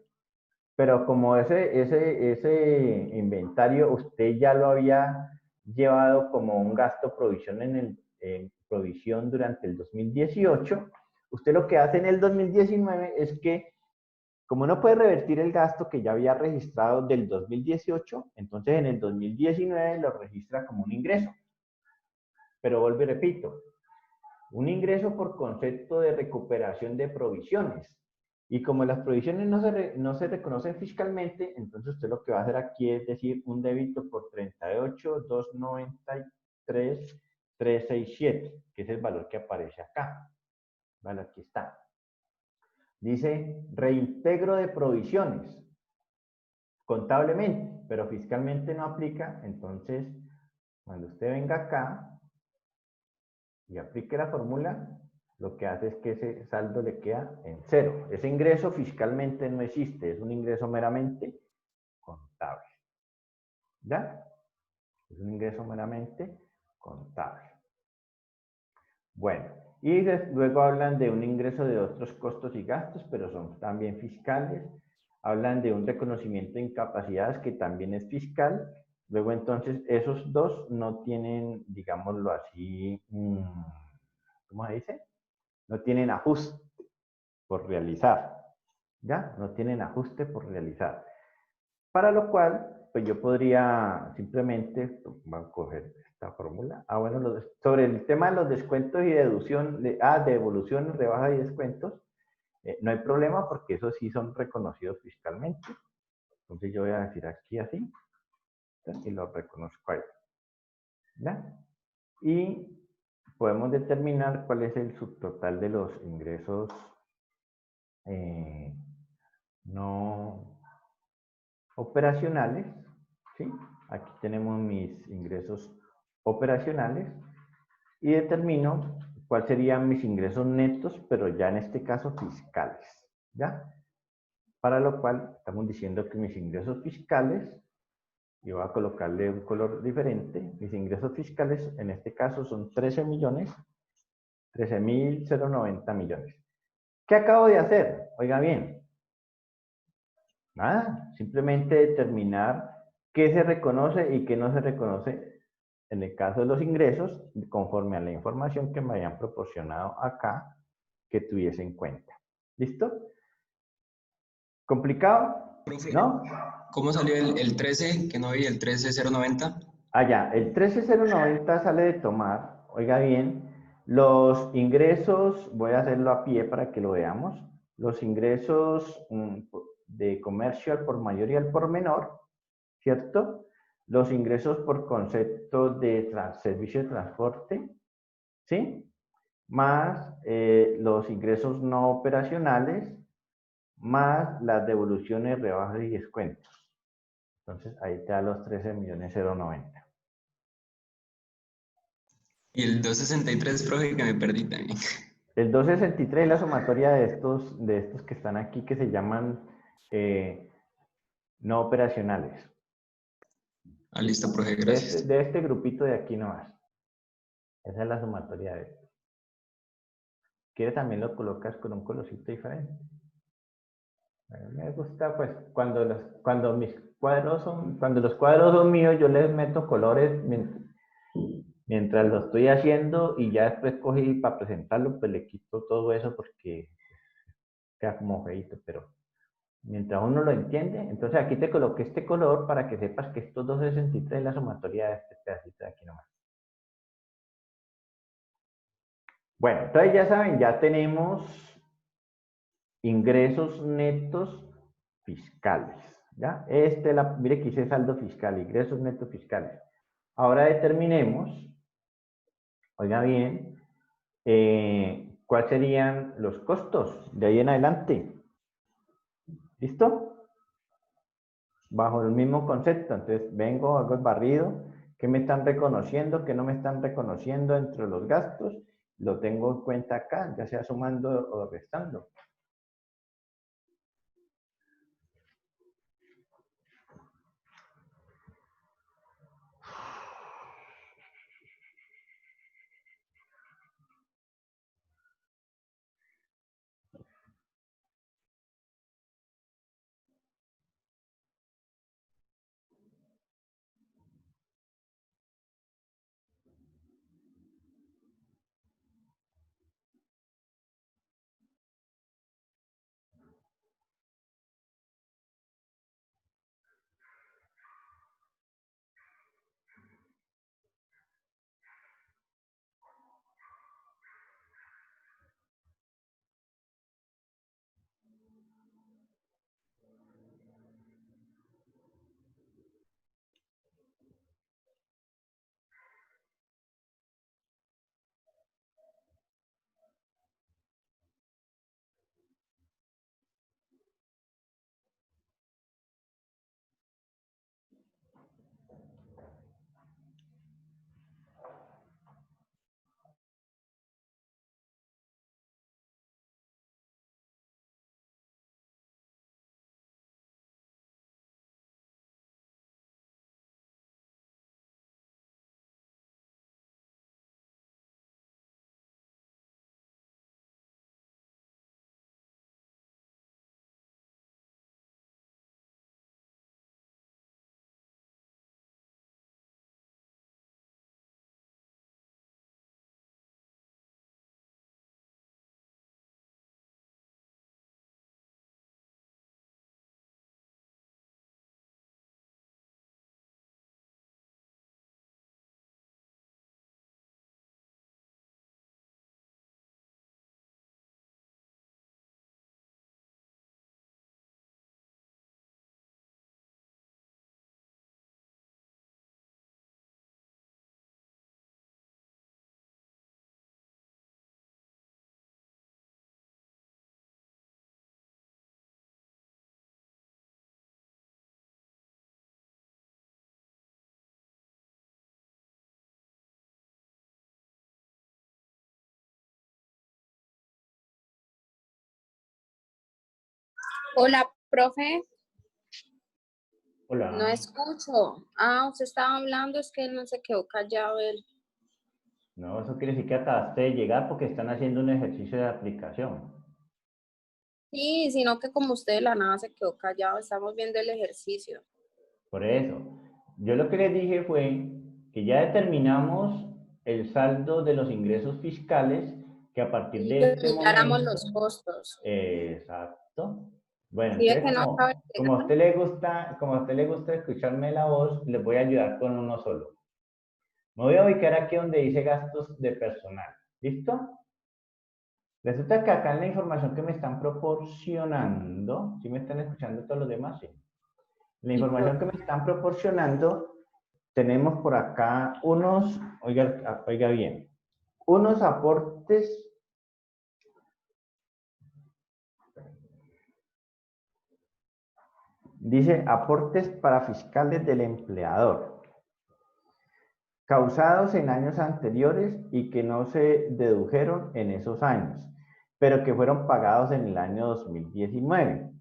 pero como ese inventario usted ya lo había llevado como un gasto provisión en provisión durante el 2018, usted lo que hace en el 2019 es que como no puede revertir el gasto que ya había registrado del 2018, entonces en el 2019 lo registra como un ingreso. Pero vuelvo y repito, un ingreso por concepto de recuperación de provisiones. Y como las provisiones no se reconocen fiscalmente, entonces usted lo que va a hacer aquí es decir un débito por 38.293.367, que es el valor que aparece acá. Vale, aquí está. Dice reintegro de provisiones contablemente, pero fiscalmente no aplica. Entonces, cuando usted venga acá y aplique la fórmula, lo que hace es que ese saldo le queda en cero. Ese ingreso fiscalmente no existe, es un ingreso meramente contable. ¿Ya? Es un ingreso meramente contable. Bueno. Y luego hablan de un ingreso de otros costos y gastos, pero son también fiscales. Hablan de un reconocimiento de incapacidades, que también es fiscal. Luego, entonces, esos dos no tienen, digámoslo así, ¿cómo se dice? No tienen ajuste por realizar. ¿Ya? No tienen ajuste por realizar. Para lo cual, pues yo podría simplemente, voy a coger esta fórmula. Bueno, sobre el tema de los descuentos y deducción, de devoluciones, rebajas y descuentos, no hay problema porque esos sí son reconocidos fiscalmente. Entonces yo voy a decir aquí así, y lo reconozco ahí. ¿Ya? Y podemos determinar cuál es el subtotal de los ingresos no operacionales, ¿sí? Aquí tenemos mis ingresos operacionales y determino cuáles serían mis ingresos netos, pero ya en este caso fiscales, ¿ya? Para lo cual estamos diciendo que mis ingresos fiscales, y voy a colocarle un color diferente, mis ingresos fiscales en este caso son 13.090 millones. ¿Qué acabo de hacer? Oiga bien, nada, simplemente determinar qué se reconoce y qué no se reconoce en el caso de los ingresos, conforme a la información que me hayan proporcionado acá, que tuviese en cuenta. ¿Listo? ¿Complicado? Profe, ¿No? ¿cómo salió el 13, que no vi el 13090? Allá, el 13090 sale de tomar, oiga bien, los ingresos, voy a hacerlo a pie para que lo veamos, los ingresos de comercio al por mayor y al por menor, ¿cierto? Los ingresos por concepto de servicio de transporte, ¿sí? Más los ingresos no operacionales, más las devoluciones, rebajas y descuentos. Entonces, ahí te da los 13.090.090. Y el 263, profe, que me perdí también. El 263 es la sumatoria de estos que están aquí, que se llaman no operacionales. Ah, listo, profe, gracias. De este grupito de aquí nomás. Esa es la sumatoria de esto. ¿Quieres también lo colocas con un colorcito diferente? Me gusta, pues, cuando los cuadros son míos, yo les meto colores mientras lo estoy haciendo y ya después cogí para presentarlo, pues le quito todo eso porque queda como feito, pero mientras uno lo entiende, entonces aquí te coloqué este color para que sepas que estos 263 es la sumatoria de este pedacito de aquí nomás. Bueno, entonces ya saben, ya tenemos ingresos netos fiscales, ¿ya? Mire que hice saldo fiscal, ingresos netos fiscales. Ahora determinemos, oiga bien, cuáles serían los costos de ahí en adelante. ¿Listo? Bajo el mismo concepto. Entonces, vengo, hago el barrido. ¿Qué me están reconociendo? ¿Qué no me están reconociendo entre los gastos? Lo tengo en cuenta acá, ya sea sumando o restando. Hola, profe, Hola. no escucho. Usted estaba hablando, es que no se quedó callado él. No, eso quiere decir que acabaste de llegar porque están haciendo un ejercicio de aplicación. Sí, sino que como usted de la nada se quedó callado, estamos viendo el ejercicio. Por eso, yo lo que les dije fue que ya determinamos el saldo de los ingresos fiscales que a partir Y de que este miráramos momento... los costos. Exacto. Bueno, ¿Sí ve entonces que no acaba de como a llegar? usted le gusta escucharme la voz, les voy a ayudar con uno solo. Me voy a ubicar aquí donde dice gastos de personal. ¿Listo? Resulta que acá en la información que me están proporcionando, ¿sí me están escuchando todos los demás? Sí. La Sí, información que me están proporcionando, tenemos por acá unos, oiga bien, unos aportes. Dice aportes para fiscales del empleador, causados en años anteriores y que no se dedujeron en esos años, pero que fueron pagados en el año 2019.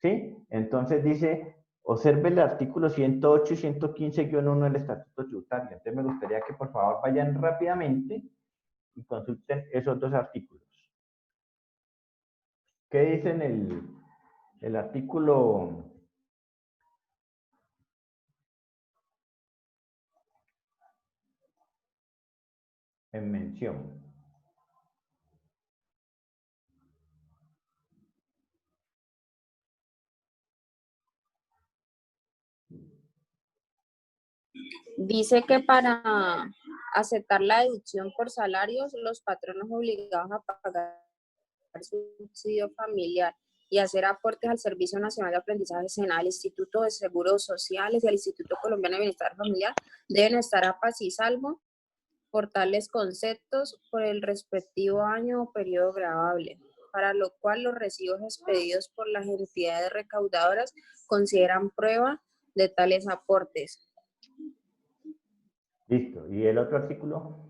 ¿Sí? Entonces dice, observe el artículo 108 y 115-1 del Estatuto Tributario. Entonces me gustaría que por favor vayan rápidamente y consulten esos dos artículos. ¿Qué dice en el artículo? En mención. Dice que para aceptar la deducción por salarios, los patronos obligados a pagar subsidio familiar y hacer aportes al Servicio Nacional de Aprendizaje SENA, al Instituto de Seguros Sociales y al Instituto Colombiano de Bienestar Familiar deben estar a paz y salvo por tales conceptos por el respectivo año o periodo gravable, para lo cual los recibos expedidos por las entidades recaudadoras consideran prueba de tales aportes. Listo. ¿Y el otro artículo?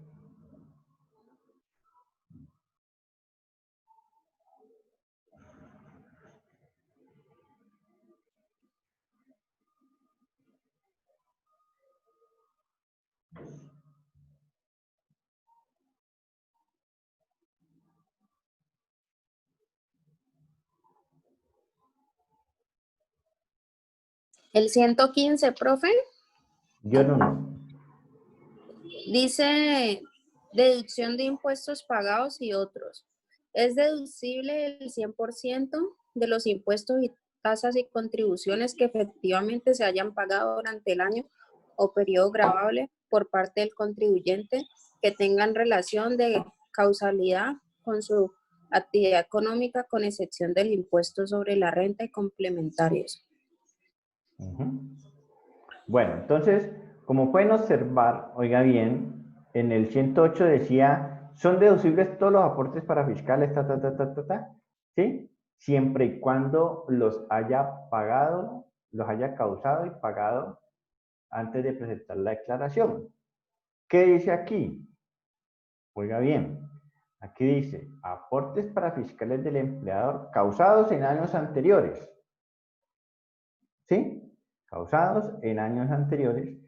El 115, profe, Yo no. dice deducción de impuestos pagados y otros. Es deducible el 100% de los impuestos y tasas y contribuciones que efectivamente se hayan pagado durante el año o periodo gravable por parte del contribuyente que tengan relación de causalidad con su actividad económica, con excepción del impuesto sobre la renta y complementarios. Bueno, entonces, como pueden observar, oiga bien, en el 108 decía, son deducibles todos los aportes para fiscales, ¿sí? Siempre y cuando los haya pagado, los haya causado y pagado antes de presentar la declaración. ¿Qué dice aquí? Oiga bien, aquí dice, aportes para fiscales del empleador causados en años anteriores. ¿Sí? Causados en años anteriores,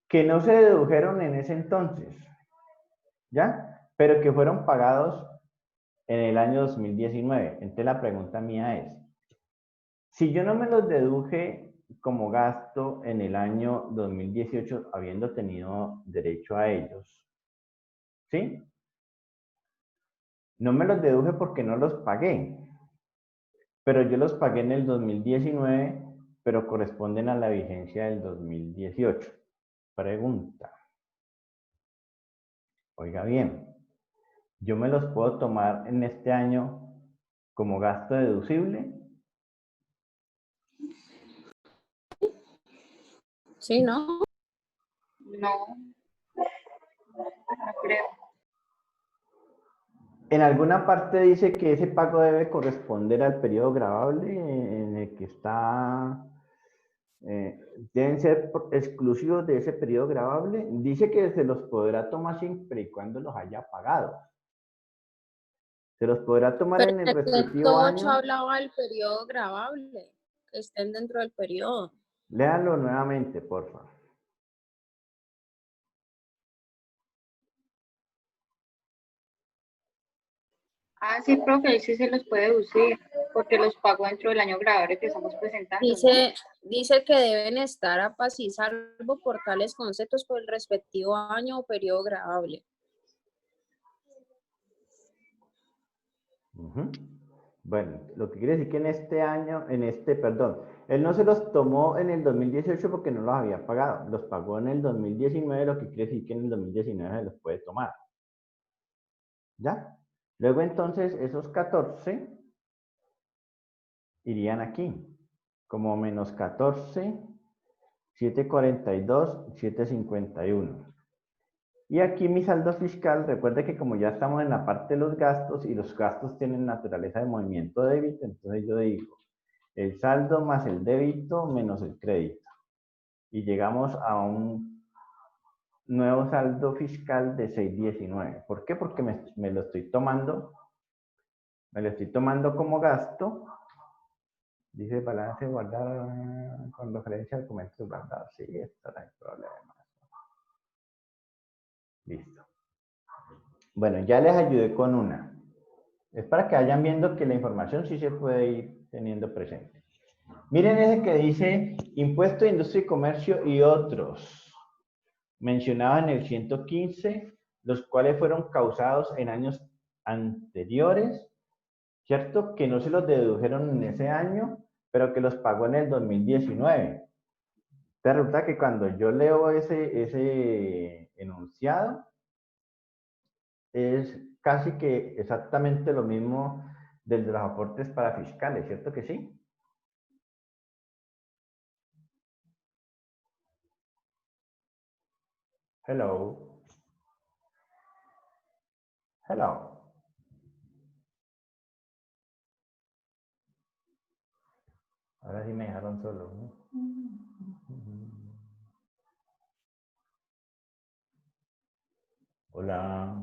que no se dedujeron en ese entonces, ¿ya? Pero que fueron pagados en el año 2019. Entonces la pregunta mía es, si yo no me los deduje como gasto en el año 2018, habiendo tenido derecho a ellos, ¿sí? No me los deduje porque no los pagué, pero yo los pagué en el 2019, pero corresponden a la vigencia del 2018. Pregunta. Oiga bien, ¿yo me los puedo tomar en este año como gasto deducible? ¿Sí, no? No, no creo. En alguna parte dice que ese pago debe corresponder al periodo gravable en el que está, deben ser exclusivos de ese periodo gravable. Dice que se los podrá tomar siempre y cuando los haya pagado. Se los podrá tomar Pero en el en el respectivo punto 8 año. hablaba del periodo gravable, que estén dentro del periodo. Léanlo nuevamente, por favor. Ah, sí, profe, ahí sí se los puede deducir, porque los pagó dentro del año grabable que estamos presentando, ¿no? Dice que deben estar a paz y salvo por tales conceptos por el respectivo año o periodo gravable. Ujú. Bueno, lo que quiere decir que en este año, perdón, él no se los tomó en el 2018 porque no los había pagado, los pagó en el 2019, lo que quiere decir que en el 2019 se los puede tomar. ¿Ya? Luego entonces esos 14 irían aquí, como menos 14, 742, 751. Y aquí mi saldo fiscal, recuerde que como ya estamos en la parte de los gastos y los gastos tienen naturaleza de movimiento débito, entonces yo digo el saldo más el débito menos el crédito. Y llegamos a un nuevo saldo fiscal de 619. ¿Por qué? Porque me lo estoy tomando como gasto. Dice balance guardar con referencia al documento guardado. Sí, esto no hay problema. Listo. Bueno, ya les ayudé con una. Es para que vayan viendo que la información sí se puede ir teniendo presente. Miren ese que dice impuesto de industria y comercio y otros, mencionados en el 115, los cuales fueron causados en años anteriores, ¿cierto? Que no se los dedujeron en ese año, pero que los pagó en el 2019. Pero resulta que cuando yo leo ese enunciado, es casi que exactamente lo mismo del de los aportes para fiscales, ¿cierto que sí? Hello. Hello. Ahora sí me dejaron solo, ¿no? Hola.